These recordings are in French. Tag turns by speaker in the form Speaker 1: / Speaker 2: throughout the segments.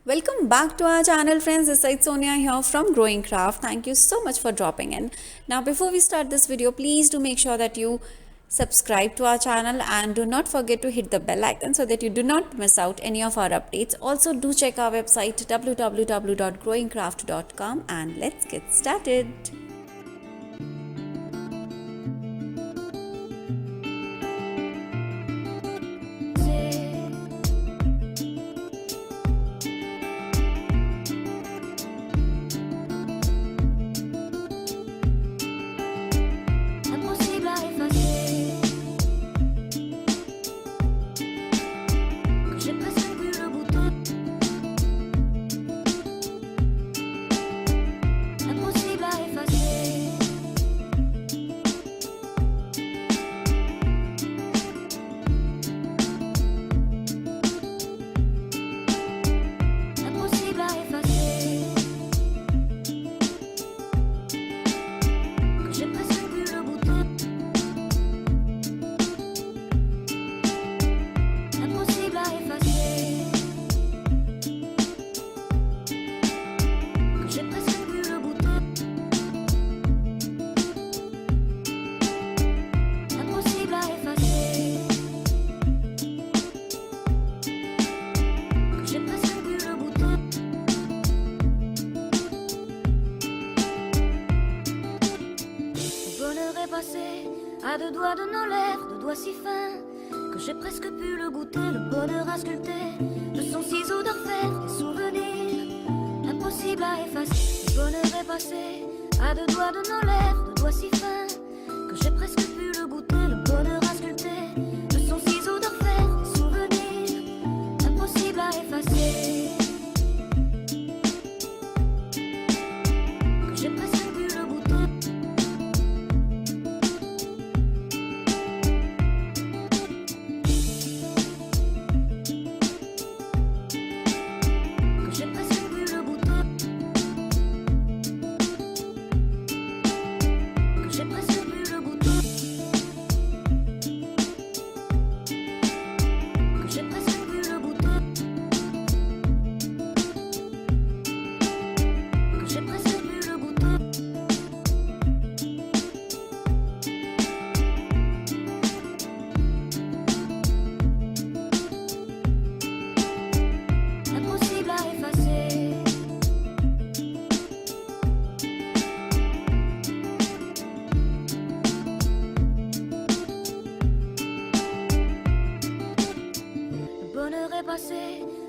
Speaker 1: Welcome back to our channel, friends. This is Sonia here from Growing Craft. Thank you so much for dropping in. Now, before we start this video, please do make sure that you subscribe to our channel and do not forget to hit the bell icon so that you do not miss out any of our updates. Also, do check our website www.growingcraft.com and let's get started.
Speaker 2: À deux doigts de nos lèvres, deux doigts si fins que j'ai presque pu le goûter, le bonheur à sculpter de son ciseau d'orfèvre, des souvenirs impossibles à effacer. Le bonheur est passé à deux doigts de nos lèvres, deux doigts si fins que j'ai presque pu le goûter, le bonheur à sculpter de son ciseau d'orfèvre, des souvenirs impossibles à effacer.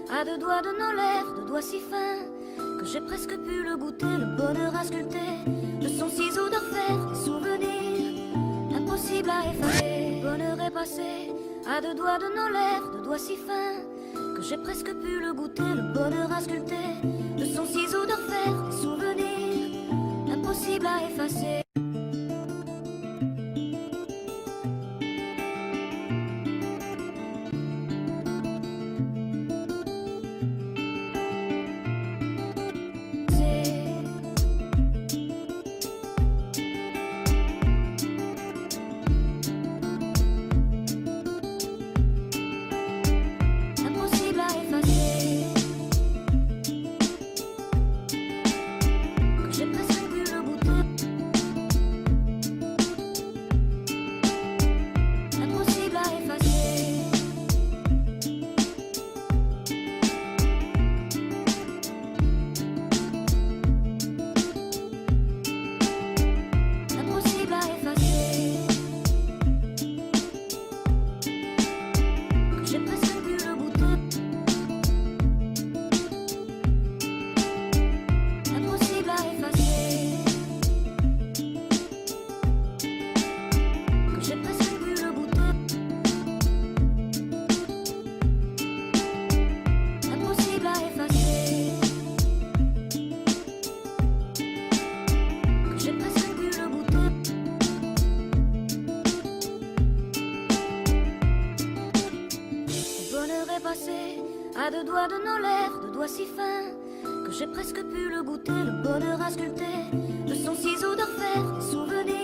Speaker 2: À deux doigts de nos lèvres, deux doigts si fins que j'ai presque pu le goûter, le bonheur à sculpter de son ciseau d'orfèvre, des souvenirs impossibles à effacer. Le bonheur est passé à deux doigts de nos lèvres, deux doigts si fins que j'ai presque pu le goûter, le bonheur à sculpter de son ciseau d'orfèvre, des souvenirs impossibles à effacer. À deux doigts de nos lèvres, deux doigts si fins que j'ai presque pu le goûter, le bonheur à sculpter de son ciseau d'orfèvre, des souvenirs